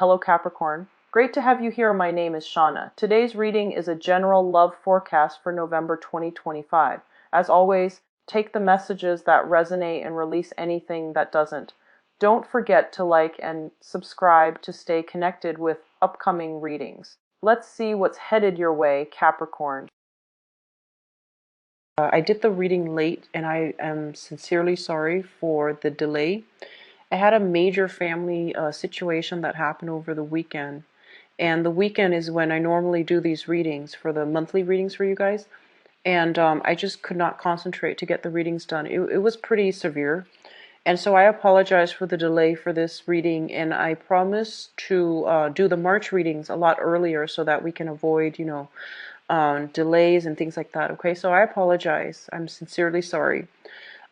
Hello Capricorn. Great to have you here. My name is Shauna. Today's reading is a general love forecast for November 2025. As always, take the messages that resonate and release anything that doesn't. Don't forget to like and subscribe to stay connected with upcoming readings. Let's see what's headed your way, Capricorn. I did the reading late and I am sincerely sorry for the delay. I had a major family situation that happened over the weekend. And the weekend is when I normally do these readings for the monthly readings for you guys. And I just could not concentrate to get the readings done. It was pretty severe. And so I apologize for the delay for this reading. And I promise to do the March readings a lot earlier so that we can avoid, delays and things like that. Okay, so I apologize. I'm sincerely sorry.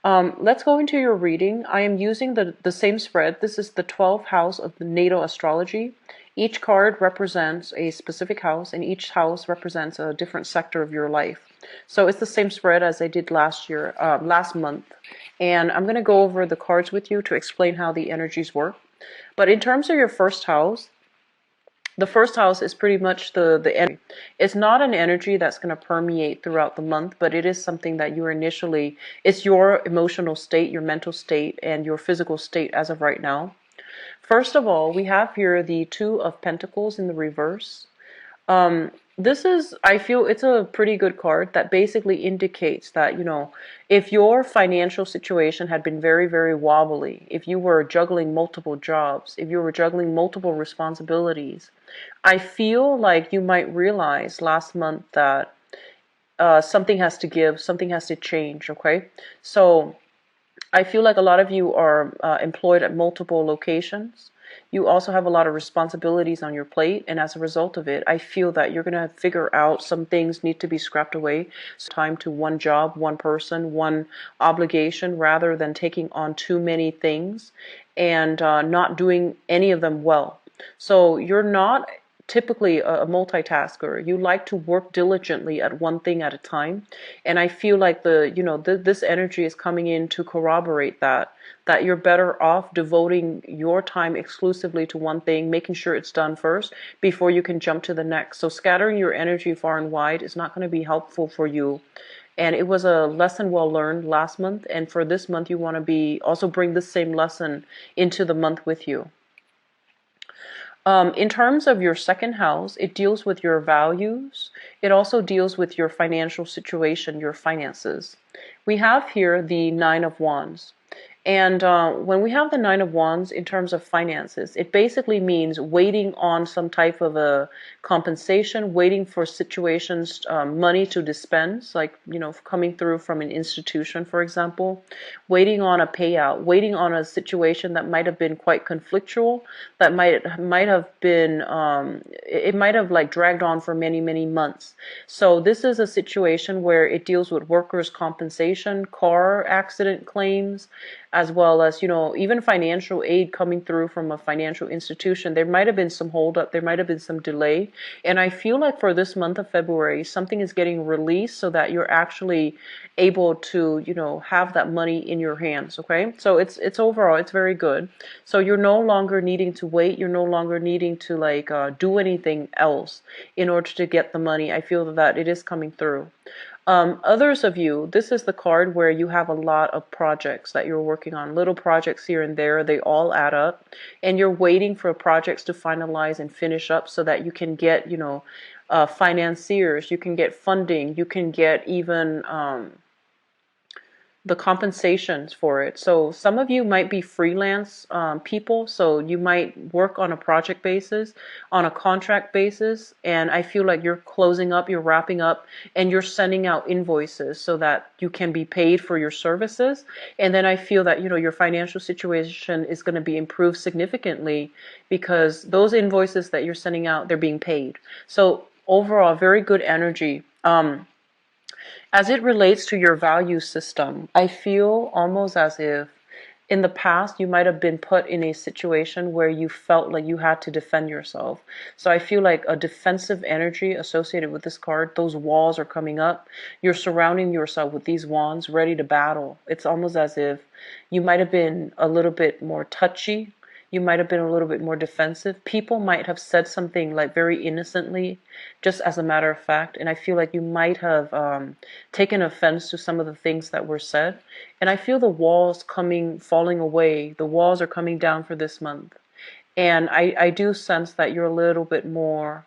Let's go into your reading. I am using the same spread. This is the 12th house of the natal astrology. Each card represents a specific house, and each house represents a different sector of your life. So it's the same spread as I did last month. And I'm going to go over the cards with you to explain how the energies work. But in terms of your first house, the first house is pretty much the energy. It's not an energy that's going to permeate throughout the month, but it is something that it's your emotional state, your mental state, and your physical state as of right now. First of all, we have here the Two of Pentacles in the reverse. I feel it's a pretty good card that basically indicates that, if your financial situation had been very, very wobbly, if you were juggling multiple jobs, if you were juggling multiple responsibilities, I feel like you might realize last month that something has to give, something has to change, okay? So I feel like a lot of you are employed at multiple locations. You also have a lot of responsibilities on your plate, and as a result of it, I feel that you're going to figure out some things need to be scrapped away. So time to one job, one person, one obligation, rather than taking on too many things and not doing any of them well. So you're not typically a multitasker. You like to work diligently at one thing at a time, and I feel like this energy is coming in to corroborate that you're better off devoting your time exclusively to one thing, making sure it's done first before you can jump to the next. So scattering your energy far and wide is not going to be helpful for you. And it was a lesson well learned last month, and for this month you want to also bring this same lesson into the month with you. In terms of your second house, it deals with your values. It also deals with your financial situation, your finances. We have here the Nine of Wands. And when we have the Nine of Wands in terms of finances, it basically means waiting on some type of a compensation, waiting for situations, money to dispense, like, coming through from an institution, for example, waiting on a payout, waiting on a situation that might have been quite conflictual, that might have been, it might have like dragged on for many, many months. So this is a situation where it deals with workers' compensation, car accident claims, as well as, even financial aid coming through from a financial institution. There might have been some holdup, there might have been some delay. And I feel like for this month of February, something is getting released so that you're actually able to, have that money in your hands, okay? So it's overall, it's very good. So you're no longer needing to wait, you're no longer needing to do anything else in order to get the money. I feel that it is coming through. Others of you, this is the card where you have a lot of projects that you're working on, little projects here and there, they all add up, and you're waiting for projects to finalize and finish up so that you can get, financiers, you can get funding, you can get even the compensations for it. So some of you might be freelance people, so you might work on a project basis, on a contract basis, and I feel like you're closing up, you're wrapping up, and you're sending out invoices so that you can be paid for your services. And then I feel that, your financial situation is going to be improved significantly because those invoices that you're sending out, they're being paid. So overall, very good energy. As it relates to your value system, I feel almost as if in the past you might have been put in a situation where you felt like you had to defend yourself. So I feel like a defensive energy associated with this card, those walls are coming up. You're surrounding yourself with these wands ready to battle. It's almost as if you might have been a little bit more touchy. You might have been a little bit more defensive. People might have said something like very innocently, just as a matter of fact. And I feel like you might have taken offense to some of the things that were said. And I feel the walls falling away. The walls are coming down for this month. And I do sense that you're a little bit more.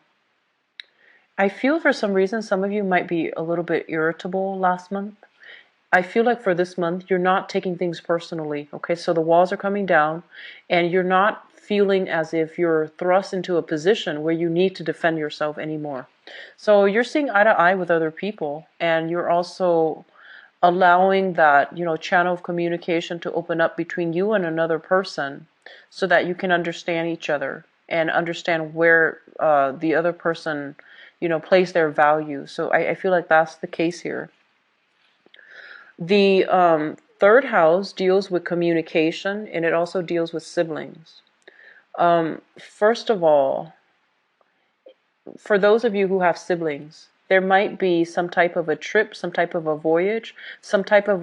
I feel for some reason some of you might be a little bit irritable last month. I feel like for this month, you're not taking things personally. Okay, so the walls are coming down and you're not feeling as if you're thrust into a position where you need to defend yourself anymore. So you're seeing eye to eye with other people, and you're also allowing that, channel of communication to open up between you and another person so that you can understand each other and understand where the other person, plays their value. So I feel like that's the case here. The third house deals with communication, and it also deals with siblings. First of all, for those of you who have siblings, there might be some type of a trip, some type of a voyage, some type of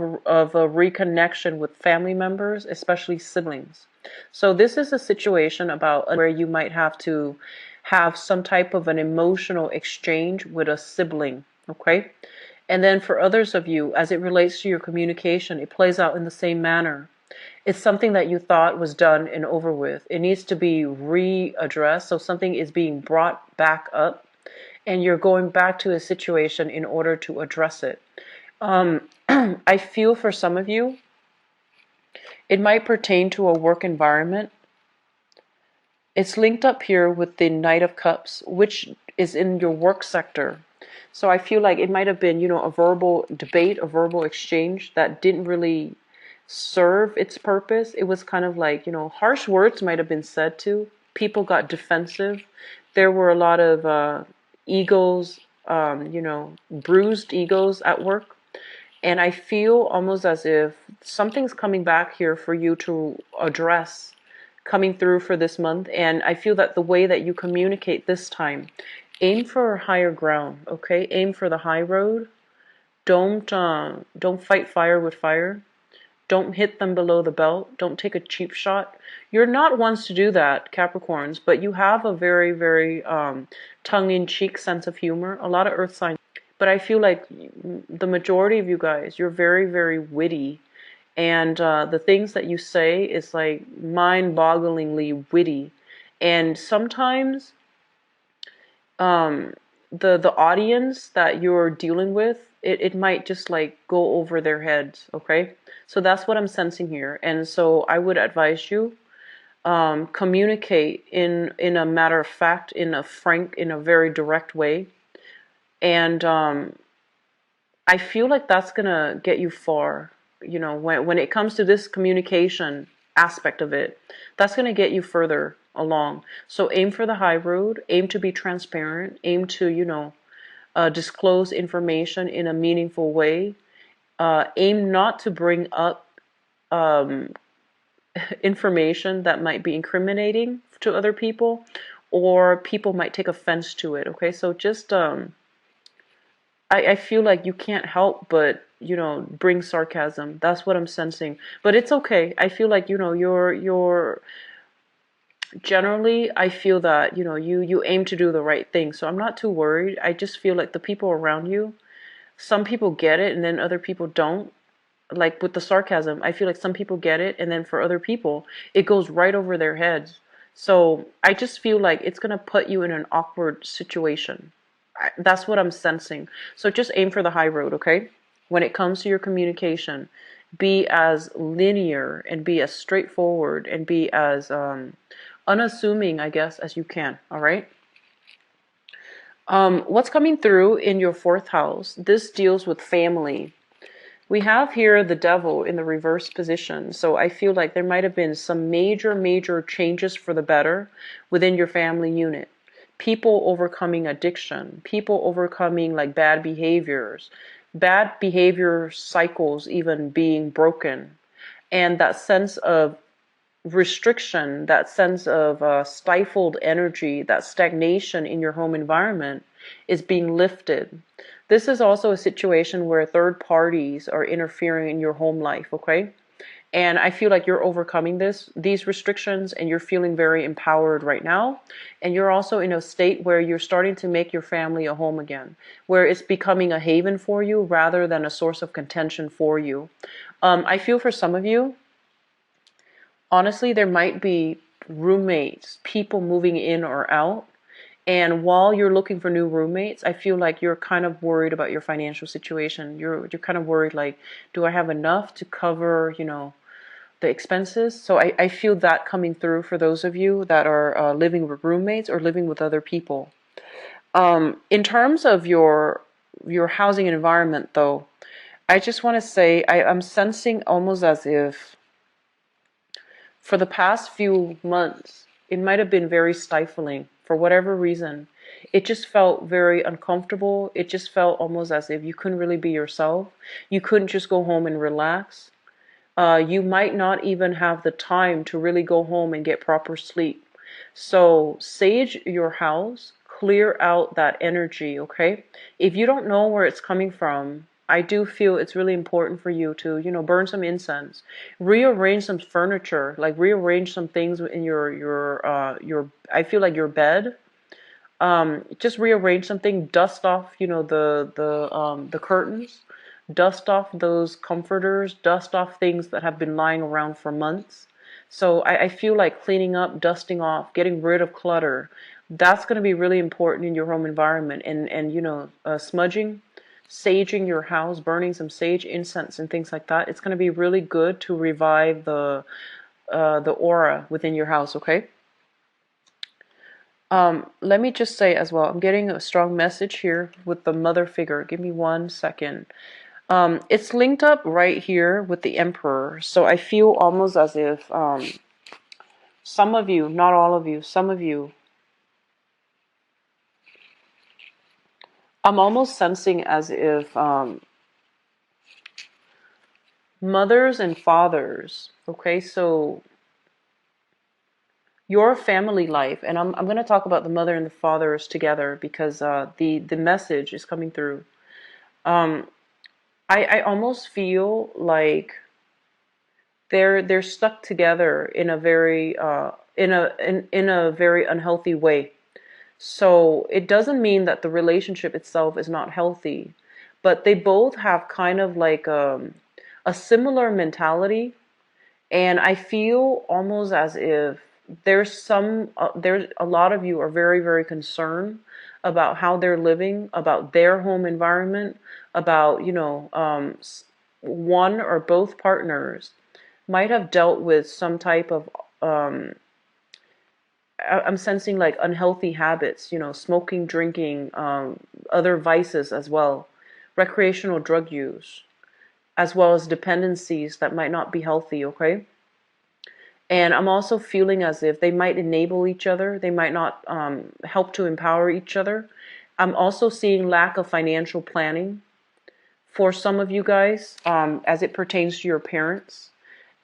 a reconnection with family members, especially siblings. So this is a situation about where you might have to have some type of an emotional exchange with a sibling, okay? And then for others of you, as it relates to your communication, it plays out in the same manner. It's something that you thought was done and over with. It needs to be readdressed. So something is being brought back up, and you're going back to a situation in order to address it. I feel for some of you, it might pertain to a work environment. It's linked up here with the Knight of Cups, which is in your work sector. So I feel like it might have been, a verbal debate, a verbal exchange that didn't really serve its purpose. It was kind of like, harsh words might have been said to. People got defensive. There were a lot of egos, bruised egos at work. And I feel almost as if something's coming back here for you to address, coming through for this month. And I feel that the way that you communicate this time, aim for higher ground, okay? Aim for the high road. Don't fight fire with fire. Don't hit them below the belt. Don't take a cheap shot. You're not ones to do that, Capricorns, but you have a very, very tongue-in-cheek sense of humor. A lot of earth signs. But I feel like the majority of you guys, you're very, very witty. And the things that you say is like mind-bogglingly witty. And sometimes the audience that you're dealing with, it might just like go over their heads, okay? So that's what I'm sensing here. And so I would advise you communicate in a matter of fact, in a frank, in a very direct way. And I feel like that's gonna get you far. When it comes to this communication aspect of it, that's gonna get you further along. So aim for the high road, aim to be transparent, aim to, disclose information in a meaningful way. Aim not to bring up information that might be incriminating to other people, or people might take offense to it, okay? So just, I feel like you can't help but, bring sarcasm. That's what I'm sensing. But it's okay. I feel like, you're generally, I feel that, you aim to do the right thing. So I'm not too worried. I just feel like the people around you, some people get it and then other people don't. Like with the sarcasm, I feel like some people get it, and then for other people, it goes right over their heads. So I just feel like it's going to put you in an awkward situation. That's what I'm sensing. So just aim for the high road, okay? When it comes to your communication, be as linear and be as straightforward and be as unassuming, I guess, as you can, all right? What's coming through in your fourth house? This deals with family. We have here the devil in the reverse position. So I feel like there might have been some major, major changes for the better within your family unit. People overcoming addiction, people overcoming like bad behavior cycles even being broken. And that sense of restriction, that sense of stifled energy, that stagnation in your home environment is being lifted. This is also a situation where third parties are interfering in your home life, okay? And I feel like you're overcoming these restrictions, and you're feeling very empowered right now. And you're also in a state where you're starting to make your family a home again, where it's becoming a haven for you rather than a source of contention for you. I feel for some of you, honestly, there might be roommates, people moving in or out. And while you're looking for new roommates, I feel like you're kind of worried about your financial situation. You're kind of worried, like, do I have enough to cover, the expenses? So I feel that coming through for those of you that are living with roommates or living with other people. In terms of your housing environment, though, I just want to say I'm sensing almost as if for the past few months, it might have been very stifling for whatever reason. It just felt very uncomfortable. It just felt almost as if you couldn't really be yourself. You couldn't just go home and relax. You might not even have the time to really go home and get proper sleep. So sage your house, clear out that energy, okay? If you don't know where it's coming from, I do feel it's really important for you to, burn some incense, rearrange some furniture, like rearrange some things in your I feel like your bed. Just rearrange something, dust off, the curtains, dust off those comforters, dust off things that have been lying around for months. So I feel like cleaning up, dusting off, getting rid of clutter. That's going to be really important in your home environment. And smudging, saging your house, burning some sage incense and things like that. It's going to be really good to revive the aura within your house. Okay. Let me just say as well, I'm getting a strong message here with the mother figure. Give me 1 second. It's linked up right here with the Emperor. So I feel almost as if some of you, not all of you, some of you, I'm almost sensing as if mothers and fathers, okay, so your family life, and I'm going to talk about the mother and the fathers together because the message is coming through. I almost feel like they're stuck together in a very in a very unhealthy way. So it doesn't mean that the relationship itself is not healthy, but they both have kind of like a similar mentality. And I feel almost as if there's a lot of you are very, very concerned about how they're living, about their home environment, about, one or both partners might have dealt with some type of, I'm sensing like unhealthy habits, smoking, drinking, other vices as well, recreational drug use, as well as dependencies that might not be healthy, okay? And I'm also feeling as if they might enable each other. They might not help to empower each other. I'm also seeing lack of financial planning for some of you guys as it pertains to your parents.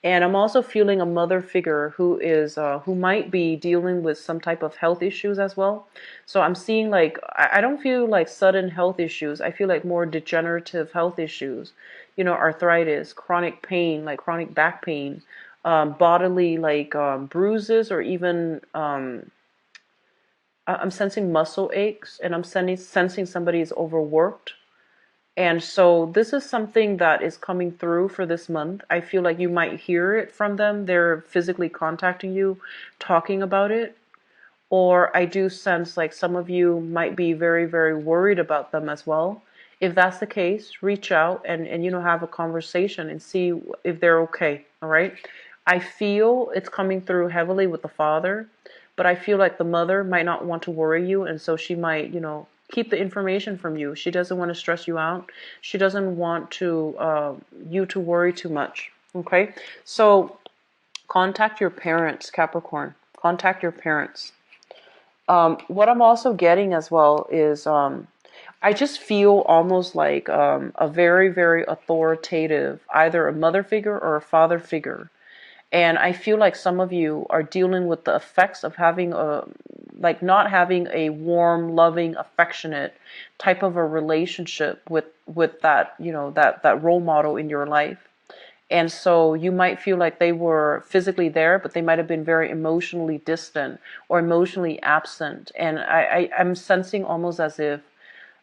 And I'm also feeling a mother figure who might be dealing with some type of health issues as well. So I'm seeing like, I don't feel like sudden health issues. I feel like more degenerative health issues, arthritis, chronic pain, like chronic back pain, bodily like bruises, or even I'm sensing muscle aches, and I'm sensing somebody is overworked. And so this is something that is coming through for this month. I feel like you might hear it from them. They're physically contacting you, talking about it. Or I do sense like some of you might be very, very worried about them as well. If that's the case, reach out and have a conversation and see if they're okay. All right. I feel it's coming through heavily with the father, but I feel like the mother might not want to worry you, and so she might, keep the information from you. She doesn't want to stress you out. She doesn't want you to worry too much. Okay, so contact your parents, Capricorn. Contact your parents. What I'm also getting as well is I just feel almost like a very, very authoritative, either a mother figure or a father figure. And I feel like some of you are dealing with the effects of having like not having a warm, loving, affectionate type of a relationship with that, that role model in your life. And so you might feel like they were physically there, but they might have been very emotionally distant or emotionally absent. And I'm sensing almost as if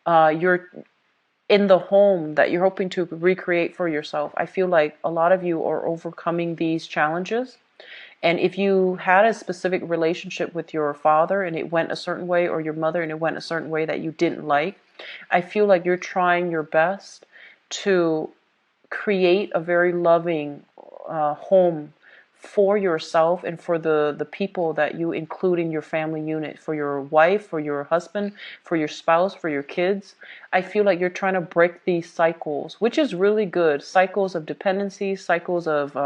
you're in the home that you're hoping to recreate for yourself. I feel like a lot of you are overcoming these challenges. And if you had a specific relationship with your father and it went a certain way, or your mother and it went a certain way that you didn't like, I feel like you're trying your best to create a very loving home for yourself and for the people that you include in your family unit, for your wife, for your husband, for your spouse, for your kids. I feel like you're trying to break these cycles, which is really good. Cycles of dependency, cycles of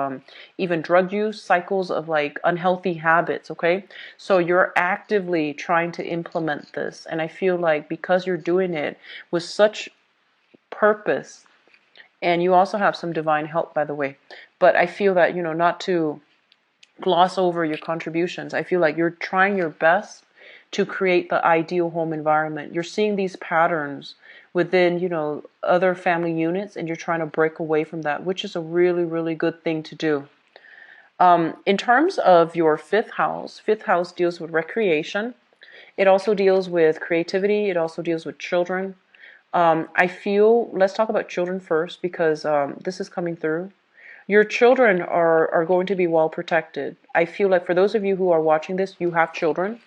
even drug use, cycles of like unhealthy habits, okay? So you're actively trying to implement this. And I feel like because you're doing it with such purpose, and you also have some divine help, by the way. But I feel that, not to gloss over your contributions. I feel like you're trying your best to create the ideal home environment. You're seeing these patterns within, other family units, and you're trying to break away from that, which is a really, really good thing to do. In terms of your fifth house deals with recreation. It also deals with creativity. It also deals with children. I feel, let's talk about children first, because this is coming through. Your children are going to be well protected. I feel like for those of you who are watching this, you have children.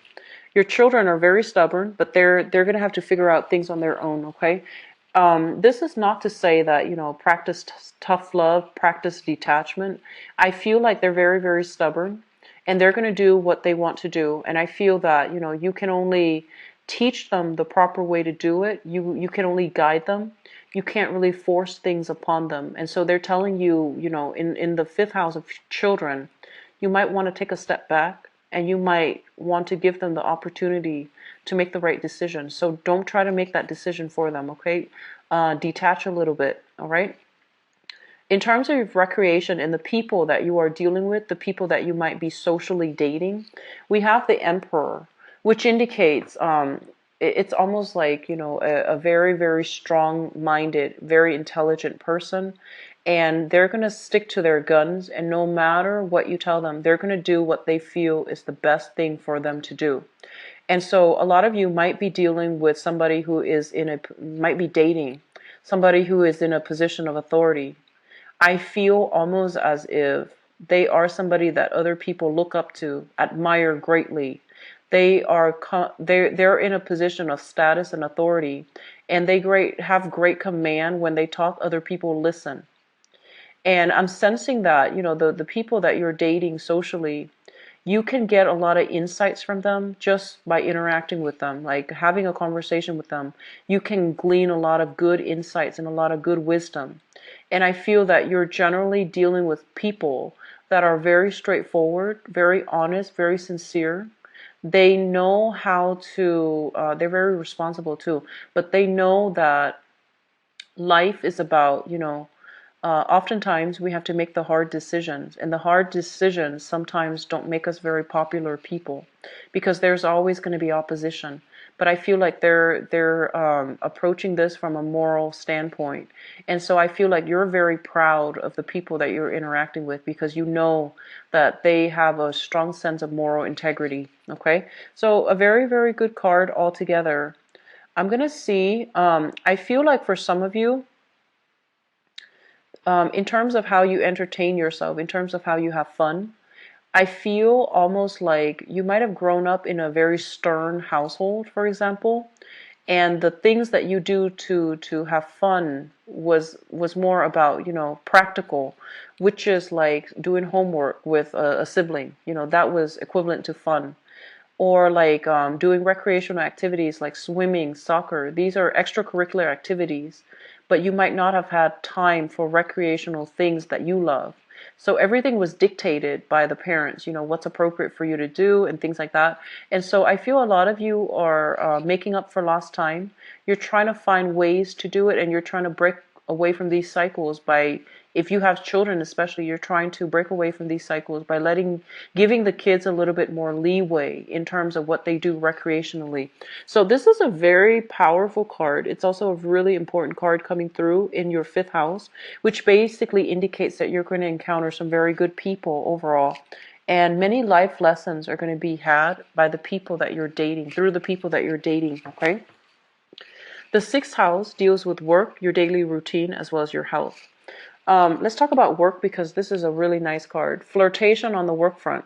Your children are very stubborn, but they're going to have to figure out things on their own, okay? This is not to say that, practice tough love, practice detachment. I feel like they're very, very stubborn, and they're going to do what they want to do. And I feel that, you can only teach them the proper way to do it. You can only guide them. You can't really force things upon them. And so they're telling you, in the fifth house of children, you might want to take a step back, and you might want to give them the opportunity to make the right decision. So don't try to make that decision for them, okay? Detach a little bit, all right? In terms of recreation and the people that you are dealing with, the people that you might be socially dating, we have the Emperor, which indicates it's almost like, a very, very strong-minded, very intelligent person. And they're going to stick to their guns, and no matter what you tell them, they're going to do what they feel is the best thing for them to do. And so a lot of you might be dealing with somebody who is might be dating somebody who is in a position of authority. I feel almost as if they are somebody that other people look up to, admire greatly. They're in a position of status and authority, and they have great command. When they talk, other people listen. And I'm sensing that, the people that you're dating socially, you can get a lot of insights from them just by interacting with them, like having a conversation with them. You can glean a lot of good insights and a lot of good wisdom. And I feel that you're generally dealing with people that are very straightforward, very honest, very sincere. They know how to, they're very responsible too, but they know that life is about, oftentimes we have to make the hard decisions, and the hard decisions sometimes don't make us very popular people, because there's always going to be opposition. But I feel like they're approaching this from a moral standpoint, and so I feel like you're very proud of the people that you're interacting with, because you know that they have a strong sense of moral integrity. Okay, so a very, very good card altogether. I'm gonna see. I feel like for some of you, in terms of how you entertain yourself, in terms of how you have fun, I feel almost like you might have grown up in a very stern household, for example, and the things that you do to have fun was more about, practical, which is like doing homework with a sibling. That was equivalent to fun. Or like doing recreational activities like swimming, soccer. These are extracurricular activities, but you might not have had time for recreational things that you love. So everything was dictated by the parents, what's appropriate for you to do and things like that. And so I feel a lot of you are making up for lost time. You're trying to find ways to do it, and you're trying to break away from these cycles by If you have children, especially, you're trying to break away from these cycles by giving the kids a little bit more leeway in terms of what they do recreationally. So this is a very powerful card. It's also a really important card coming through in your fifth house, which basically indicates that you're going to encounter some very good people overall. And many life lessons are going to be had by the people that you're dating, through the people that you're dating, okay? The sixth house deals with work, your daily routine, as well as your health. Let's talk about work because this is a really nice card. Flirtation on the work front.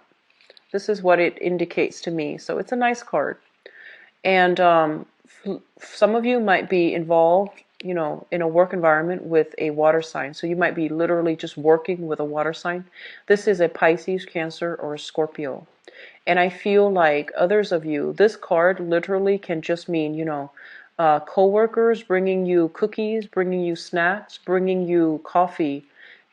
This is what it indicates to me. So it's a nice card. And some of you might be involved, in a work environment with a water sign. So you might be literally just working with a water sign. This is a Pisces, Cancer, or a Scorpio. And I feel like others of you, this card literally can just mean, co-workers bringing you cookies, bringing you snacks, bringing you coffee,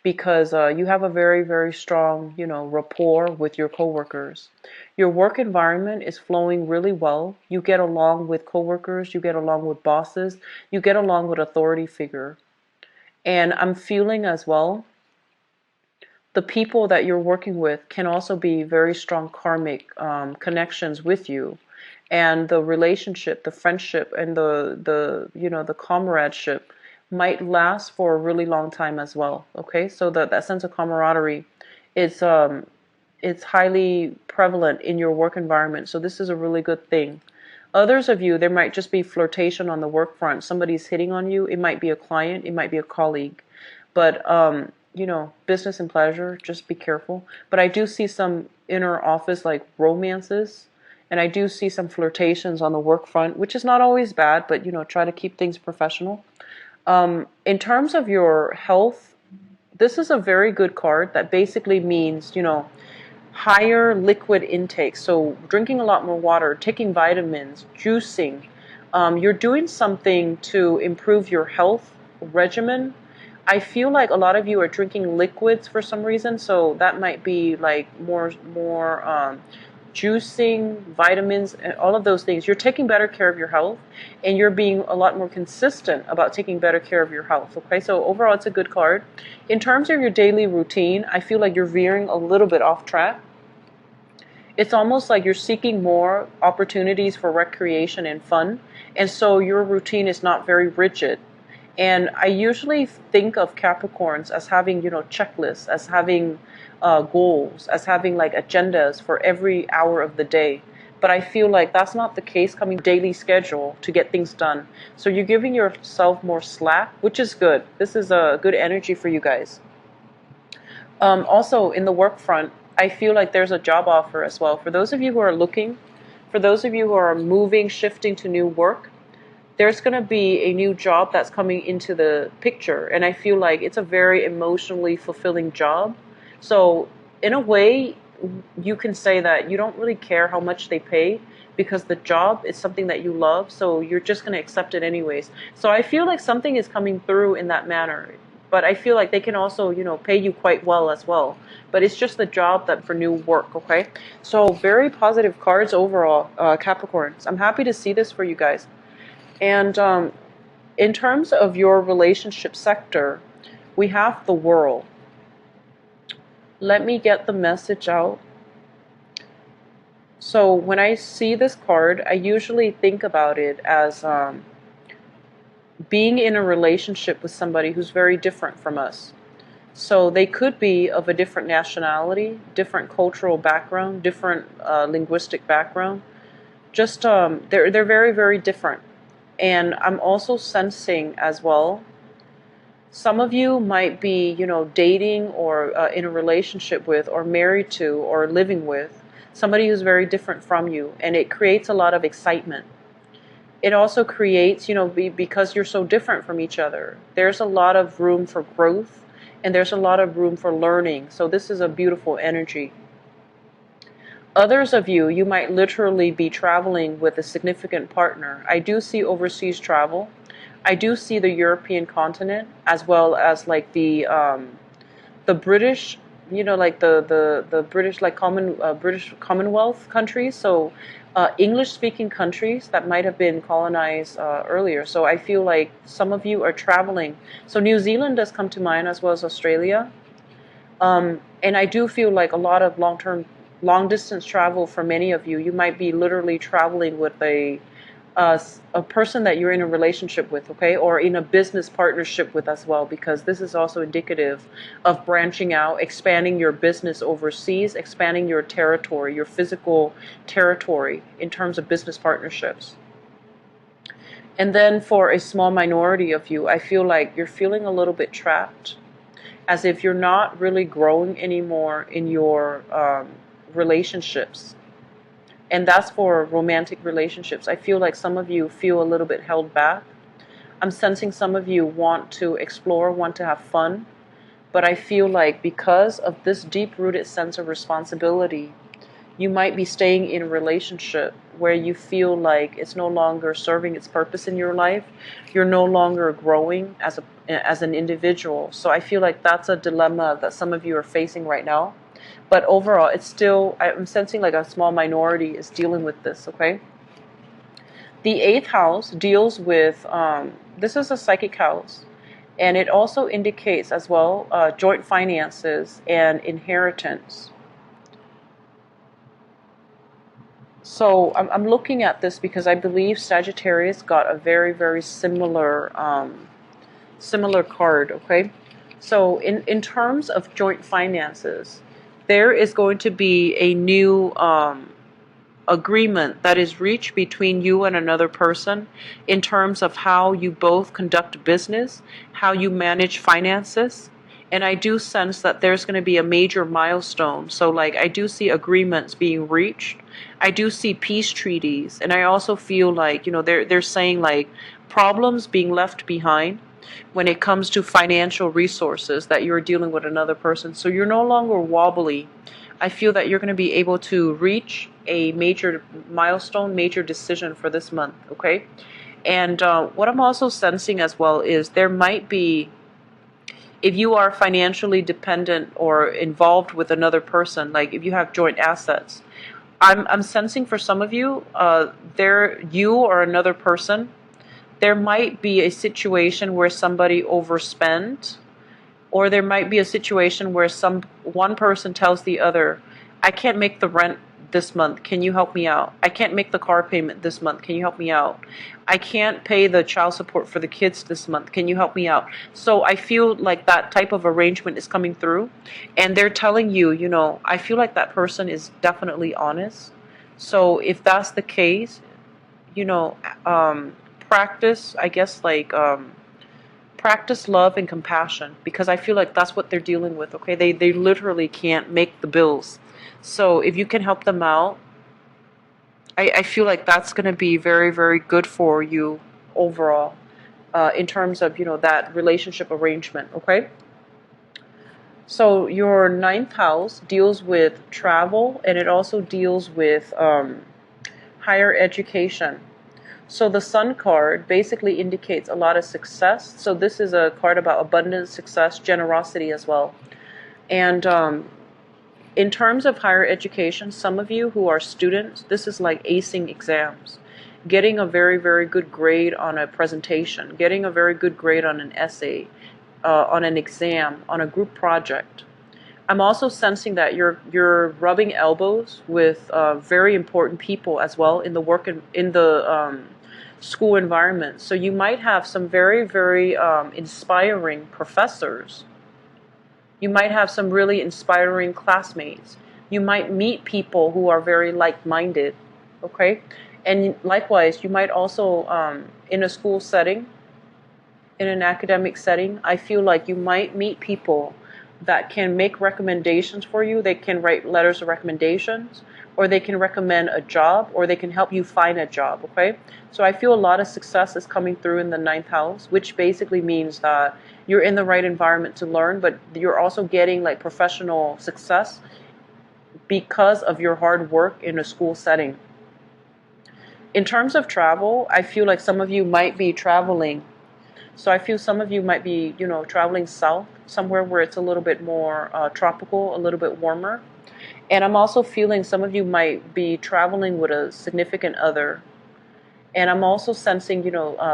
because you have a very, very strong, rapport with your coworkers. Your work environment is flowing really well. You get along with coworkers, you get along with bosses, you get along with authority figure. And I'm feeling as well, the people that you're working with can also be very strong karmic connections with you. And the relationship, the friendship, and the comradeship might last for a really long time as well. Okay, so that sense of camaraderie, it's highly prevalent in your work environment. So this is a really good thing. Others of you, there might just be flirtation on the work front. Somebody's hitting on you. It might be a client. It might be a colleague. But business and pleasure, just be careful. But I do see some inner office like romances. And I do see some flirtations on the work front, which is not always bad, but try to keep things professional. In terms of your health, this is a very good card that basically means, higher liquid intake. So drinking a lot more water, taking vitamins, juicing. You're doing something to improve your health regimen. I feel like a lot of you are drinking liquids for some reason, so that might be like more juicing, vitamins, and all of those things. You're taking better care of your health, and you're being a lot more consistent about taking better care of your health. Okay, so overall, it's a good card. In terms of your daily routine, I feel like you're veering a little bit off track. It's almost like you're seeking more opportunities for recreation and fun, and so your routine is not very rigid. And I usually think of Capricorns as having, checklists, as having goals, as having like agendas for every hour of the day. But I feel like that's not the case coming daily schedule to get things done. So you're giving yourself more slack, which is good. This is a good energy for you guys. Also, in the work front, I feel like there's a job offer as well. For those of you who are looking, for those of you who are moving, shifting to new work, there's going to be a new job that's coming into the picture. And I feel like it's a very emotionally fulfilling job. So in a way, you can say that you don't really care how much they pay because the job is something that you love. So you're just going to accept it anyways. So I feel like something is coming through in that manner. But I feel like they can also, pay you quite well as well. But it's just the job that for new work, okay? So very positive cards overall, Capricorns. I'm happy to see this for you guys. And in terms of your relationship sector, we have the World. Let me get the message out. So when I see this card, I usually think about it as being in a relationship with somebody who's very different from us. So they could be of a different nationality, different cultural background, different linguistic background. Just they're very, very different. And I'm also sensing as well, some of you might be, dating or in a relationship with or married to or living with somebody who's very different from you. And it creates a lot of excitement. It also creates, because you're so different from each other, there's a lot of room for growth and there's a lot of room for learning. So this is a beautiful energy. Others of you, you might literally be traveling with a significant partner. I do see overseas travel. I do see the European continent as well as like the British, like the British like British Commonwealth countries. So English-speaking countries that might have been colonized earlier. So I feel like some of you are traveling. So New Zealand does come to mind, as well as Australia. And I do feel like a lot of long distance travel for many of you. You might be literally traveling with a person that you're in a relationship with, okay, or in a business partnership with as well, because this is also indicative of branching out, expanding your business overseas, expanding your territory, your physical territory in terms of business partnerships. And then for a small minority of you, I feel like you're feeling a little bit trapped, as if you're not really growing anymore in your relationships. And that's for romantic relationships. I feel like some of you feel a little bit held back. I'm sensing some of you want to explore, want to have fun, but I feel like because of this deep-rooted sense of responsibility, you might be staying in a relationship where you feel like it's no longer serving its purpose in your life. You're no longer growing as an individual. So I feel like that's a dilemma that some of you are facing right now. But overall, it's still, I'm sensing like a small minority is dealing with this, okay? The 8th house deals with, this is a psychic house, and it also indicates as well joint finances and inheritance. So I'm looking at this because I believe Sagittarius got a very, very similar card, okay? So in terms of joint finances, there is going to be a new agreement that is reached between you and another person in terms of how you both conduct business, how you manage finances. And I do sense that there's going to be a major milestone. So like I do see agreements being reached. I do see peace treaties. And I also feel like, you know, they're saying like problems being left behind when it comes to financial resources that you're dealing with another person. So you're no longer wobbly. I feel that you're going to be able to reach a major milestone, major decision for this month, okay? And what I'm also sensing as well is there might be, if you are financially dependent or involved with another person, like if you have joint assets, I'm sensing for some of you, you or another person, there might be a situation where somebody overspent, or there might be a situation where one person tells the other, I can't make the rent this month, can you help me out? I can't make the car payment this month, can you help me out? I can't pay the child support for the kids this month, can you help me out? So I feel like that type of arrangement is coming through, and they're telling you, you know, I feel like that person is definitely honest. So if that's the case, you know, practice, I guess, like practice love and compassion, because I feel like that's what they're dealing with, okay? They literally can't make the bills. So if you can help them out, I feel like that's going to be very, very good for you overall in terms of, you know, that relationship arrangement, okay? So your 9th house deals with travel, and it also deals with higher education. So the Sun card basically indicates a lot of success. So this is a card about abundance, success, generosity as well. And in terms of higher education, some of you who are students, this is like acing exams, getting a very, very good grade on a presentation, getting a very good grade on an essay, on an exam, on a group project. I'm also sensing that you're rubbing elbows with very important people as well in the work in the school environment. So you might have some very, very inspiring professors. You might have some really inspiring classmates. You might meet people who are very like-minded, okay? And likewise, you might also, in a school setting, in an academic setting, I feel like you might meet people that can make recommendations for you. They can write letters of recommendations, or they can recommend a job, or they can help you find a job, okay? So I feel a lot of success is coming through in the 9th house, which basically means that you're in the right environment to learn, but you're also getting like professional success because of your hard work in a school setting. In terms of travel, I feel like some of you might be traveling. So I feel some of you might be, traveling south, somewhere where it's a little bit more tropical, a little bit warmer. And I'm also feeling some of you might be traveling with a significant other. And I'm also sensing,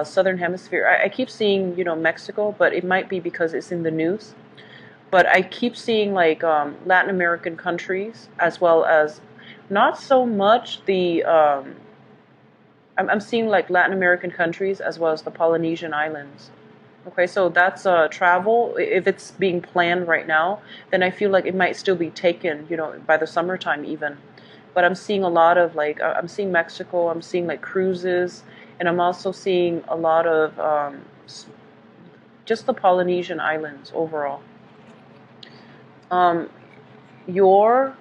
Southern Hemisphere. I keep seeing, Mexico, but it might be because it's in the news. But I keep seeing like Latin American countries, as well as not so much the I'm seeing like Latin American countries as well as the Polynesian islands. Okay, so that's travel. If it's being planned right now, then I feel like it might still be taken, by the summertime even. But I'm seeing a lot of like I'm seeing Mexico. I'm seeing like cruises, and I'm also seeing a lot of just the Polynesian islands overall. Um, your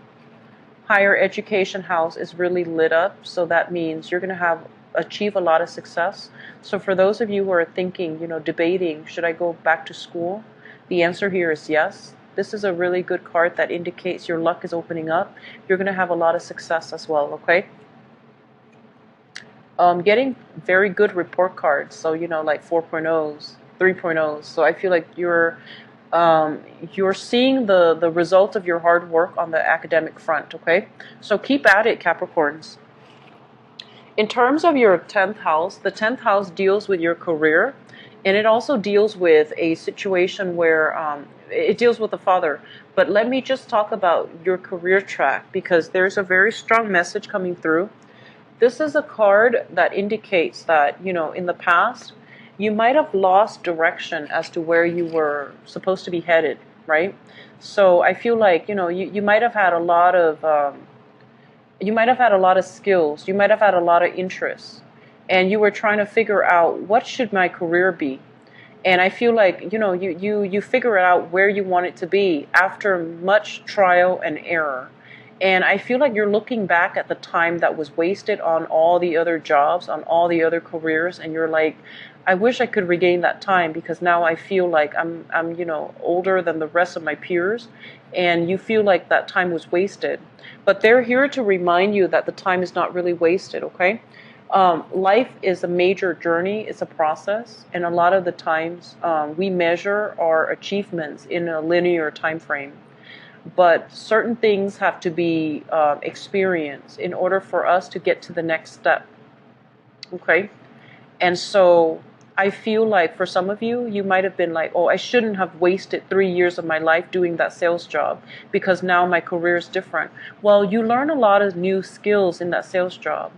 higher education house is really lit up, so that means you're going to have achieve a lot of success. So for those of you who are thinking, debating, should I go back to school? The answer here is yes. This is a really good card that indicates your luck is opening up. You're going to have a lot of success as well, okay? Getting very good report cards, so like 4.0s, 3.0s. So I feel like you're seeing the result of your hard work on the academic front, okay? So keep at it, Capricorns. In terms of your 10th house, the 10th house deals with your career, and it also deals with a situation where it deals with the father. But let me just talk about your career track, because there's a very strong message coming through. This is a card that indicates that, in the past, you might have lost direction as to where you were supposed to be headed, right? So I feel like, you might have had a lot of skills, you might have had a lot of interests, and you were trying to figure out what should my career be. And I feel like, you figure out where you want it to be after much trial and error. And I feel like you're looking back at the time that was wasted on all the other jobs, on all the other careers, and you're like, I wish I could regain that time, because now I feel like I'm older than the rest of my peers, and you feel like that time was wasted. But they're here to remind you that the time is not really wasted, okay? Life is a major journey, it's a process, and a lot of the times we measure our achievements in a linear time frame. But certain things have to be experienced in order for us to get to the next step, okay? And so I feel like for some of you, you might have been like, oh, I shouldn't have wasted 3 years of my life doing that sales job, because now my career is different. Well, you learn a lot of new skills in that sales job,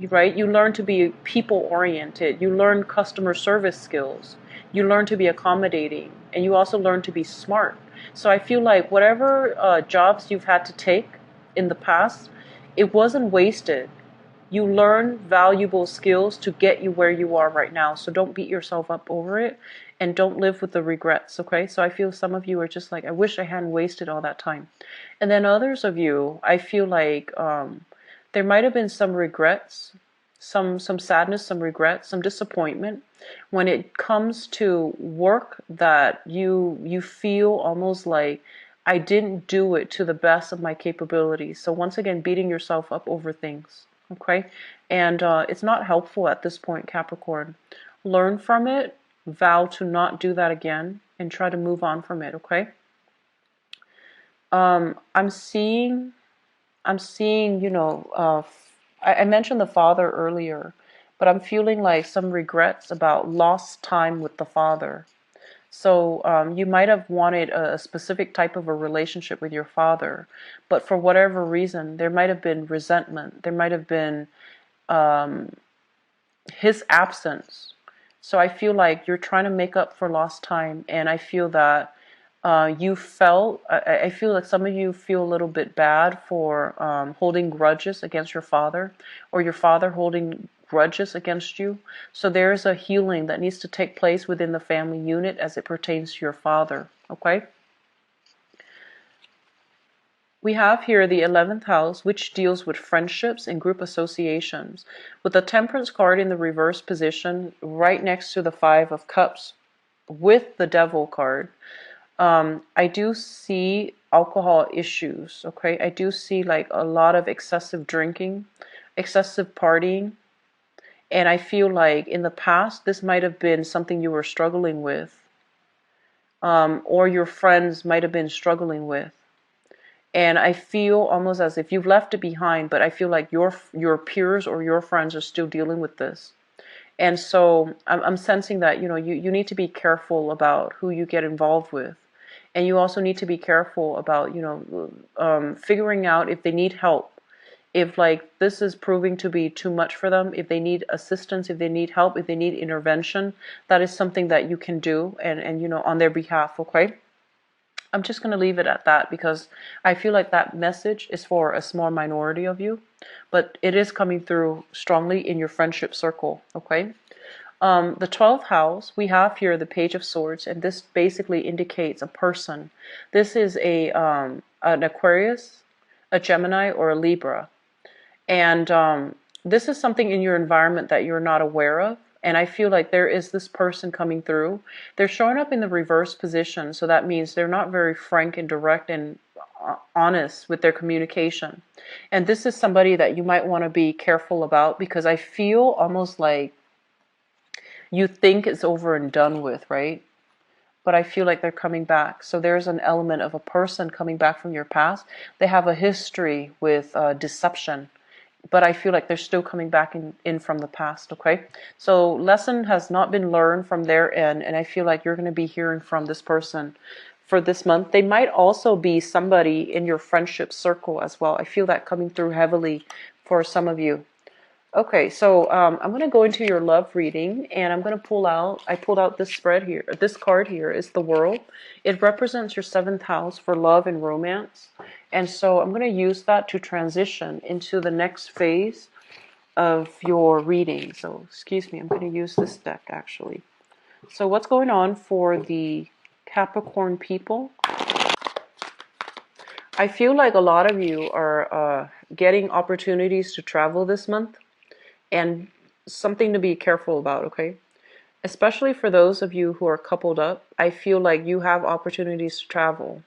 right? You learn to be people oriented. You learn customer service skills. You learn to be accommodating, and you also learn to be smart. So I feel like whatever jobs you've had to take in the past, it wasn't wasted. You learn valuable skills to get you where you are right now. So don't beat yourself up over it, and don't live with the regrets, okay? So I feel some of you are just like, I wish I hadn't wasted all that time. And then others of you, I feel like there might have been some regrets, some sadness, some regrets, some disappointment when it comes to work that you feel almost like, I didn't do it to the best of my capabilities. So once again, beating yourself up over things, okay? And it's not helpful at this point, Capricorn. Learn from it, vow to not do that again, and try to move on from it, okay? I'm seeing, I mentioned the father earlier, but I'm feeling like some regrets about lost time with the father. So you might have wanted a specific type of a relationship with your father, but for whatever reason, there might have been resentment. There might have been his absence. So I feel like you're trying to make up for lost time, and I feel that I feel like some of you feel a little bit bad for holding grudges against your father, or your father holding grudges against you. So there's a healing that needs to take place within the family unit as it pertains to your father, okay? We have here the 11th house, which deals with friendships and group associations, with the Temperance card in the reverse position right next to the Five of Cups with the Devil card. I do see alcohol issues, okay? I do see like a lot of excessive drinking, excessive partying, and I feel like in the past this might have been something you were struggling with, or your friends might have been struggling with. And I feel almost as if you've left it behind, but I feel like your peers or your friends are still dealing with this. And so I'm sensing that, you need to be careful about who you get involved with. And you also need to be careful about, figuring out if they need help. If like this is proving to be too much for them, if they need assistance, if they need help, if they need intervention, that is something that you can do and on their behalf, okay? I'm just going to leave it at that because I feel like that message is for a small minority of you, but it is coming through strongly in your friendship circle, okay? The 12th house, we have here the Page of Swords, and this basically indicates a person. This is an Aquarius, a Gemini, or a Libra. And this is something in your environment that you're not aware of. And I feel like there is this person coming through. They're showing up in the reverse position. So that means they're not very frank and direct and honest with their communication. And this is somebody that you might want to be careful about because I feel almost like you think it's over and done with, right? But I feel like they're coming back. So there's an element of a person coming back from your past. They have a history with deception, but I feel like they're still coming back in from the past, okay? So lesson has not been learned from their end, and I feel like you're going to be hearing from this person for this month. They might also be somebody in your friendship circle as well. I feel that coming through heavily for some of you. Okay, so I'm going to go into your love reading, and I'm going to I pulled out this spread here. This card here is the World. It represents your 7th house for love and romance. And so I'm going to use that to transition into the next phase of your reading. So, excuse me, I'm going to use this deck actually. So what's going on for the Capricorn people? I feel like a lot of you are getting opportunities to travel this month. And something to be careful about, okay? Especially for those of you who are coupled up, I feel like you have opportunities to travel.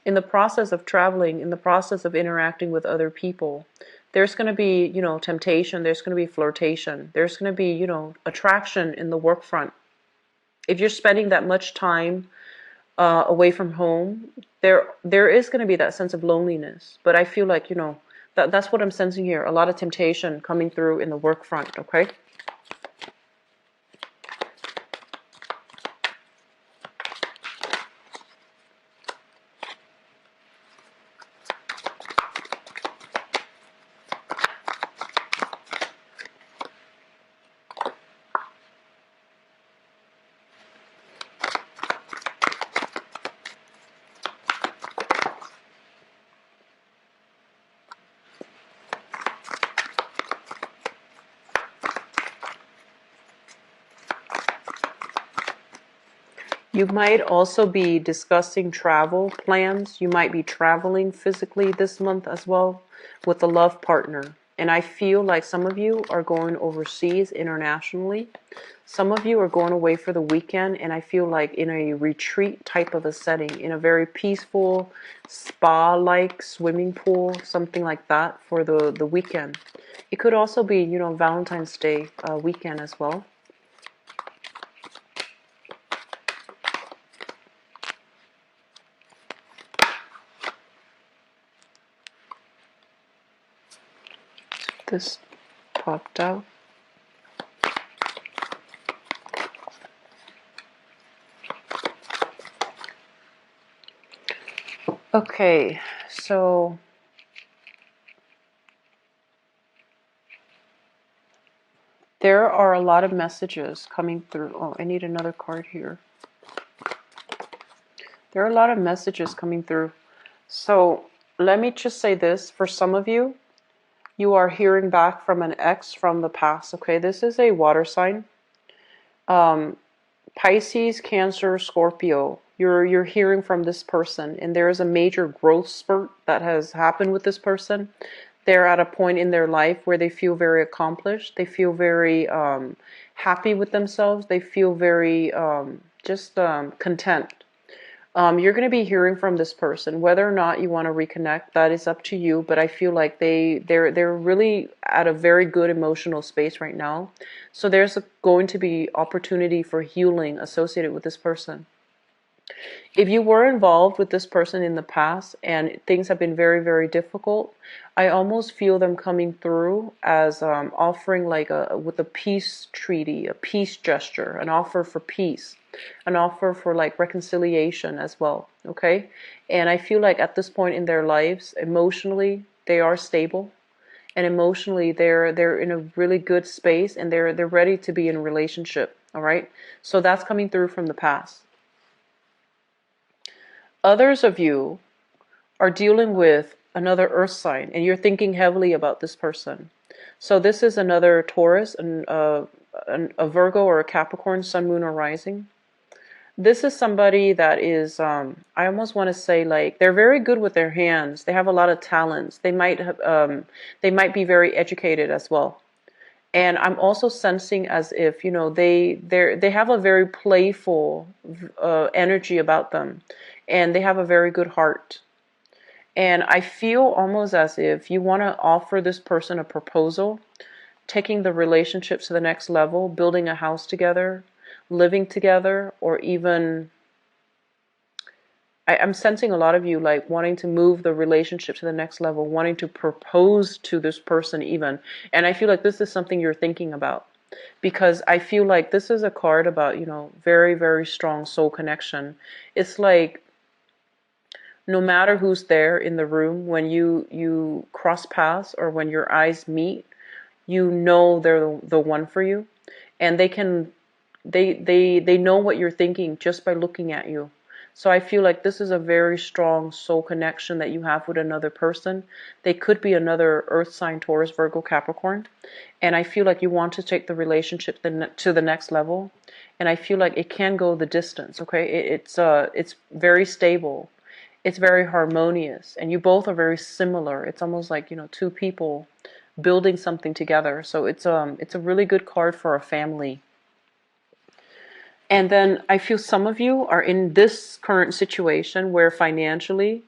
In the process of traveling, in the process of interacting with other people, there's going to be, temptation, there's going to be flirtation, there's going to be, attraction in the work front. If you're spending that much time away from home, there is going to be that sense of loneliness. But I feel like, that's what I'm sensing here. A lot of temptation coming through in the work front, okay? You might also be discussing travel plans. You might be traveling physically this month as well with a love partner. And I feel like some of you are going overseas internationally. Some of you are going away for the weekend, and I feel like in a retreat type of a setting, in a very peaceful spa-like swimming pool, something like that for the weekend. It could also be, Valentine's Day weekend as well. This popped out. Okay, so there are a lot of messages coming through. Oh, I need another card here. There are a lot of messages coming through. So let me just say this. For some of you, you are hearing back from an ex from the past. Okay, this is a water sign. Pisces, Cancer, Scorpio. You're hearing from this person, and there is a major growth spurt that has happened with this person. They're at a point in their life where they feel very accomplished. They feel very happy with themselves. They feel very content. You're going to be hearing from this person. Whether or not you want to reconnect, that is up to you. But I feel like they're really at a very good emotional space right now. So there's going to be opportunity for healing associated with this person. If you were involved with this person in the past and things have been very, very difficult, I almost feel them coming through as offering like with a peace treaty, a peace gesture, an offer for peace, an offer for like reconciliation as well. Okay. And I feel like at this point in their lives, emotionally, they are stable, and emotionally they're in a really good space, and they're ready to be in a relationship. All right. So that's coming through from the past. Others of you are dealing with another earth sign, and you're thinking heavily about this person. So this is another Taurus, a Virgo or a Capricorn, sun, moon, or rising. This is somebody that is, I almost want to say, like, they're very good with their hands. They have a lot of talents. They might be very educated as well. And I'm also sensing as if, they have a very playful energy about them, and they have a very good heart. And I feel almost as if you want to offer this person a proposal, taking the relationship to the next level, building a house together, living together, or even, I'm sensing a lot of you like wanting to move the relationship to the next level, wanting to propose to this person even. And I feel like this is something you're thinking about, because I feel like this is a card about, very, very strong soul connection. It's like, no matter who's there in the room, when you cross paths or when your eyes meet, you know they're the one for you, and they know what you're thinking just by looking at you. So I feel like this is a very strong soul connection that you have with another person. They could be another earth sign, Taurus, Virgo, Capricorn, and I feel like you want to take the relationship to the next level, and I feel like it can go the distance. Okay, it's very stable, it's very harmonious, and you both are very similar. It's almost like, two people building something together. So it's a really good card for a family. And then I feel some of you are in this current situation where financially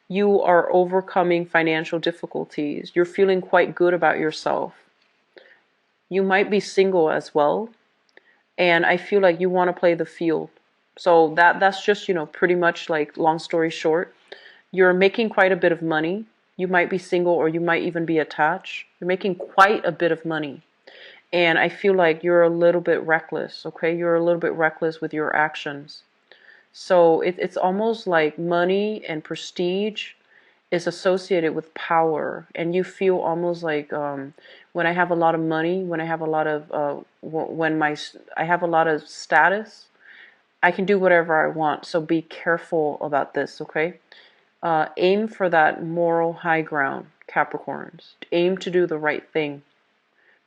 you are overcoming financial difficulties. You're feeling quite good about yourself. You might be single as well, and I feel like you want to play the field. So that's just, pretty much like, long story short, you're making quite a bit of money. You might be single, or you might even be attached. You're making quite a bit of money. And I feel like you're a little bit reckless, okay? You're a little bit reckless with your actions. So it's almost like money and prestige is associated with power. And you feel almost like, when I have a lot of money, when I have a lot of, I have a lot of status, I can do whatever I want. So be careful about this, okay? Aim for that moral high ground, Capricorns. Aim to do the right thing,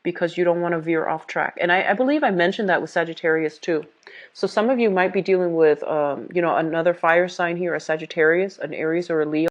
because you don't want to veer off track. And I believe I mentioned that with Sagittarius too. So some of you might be dealing with, another fire sign here, a Sagittarius, an Aries, or a Leo.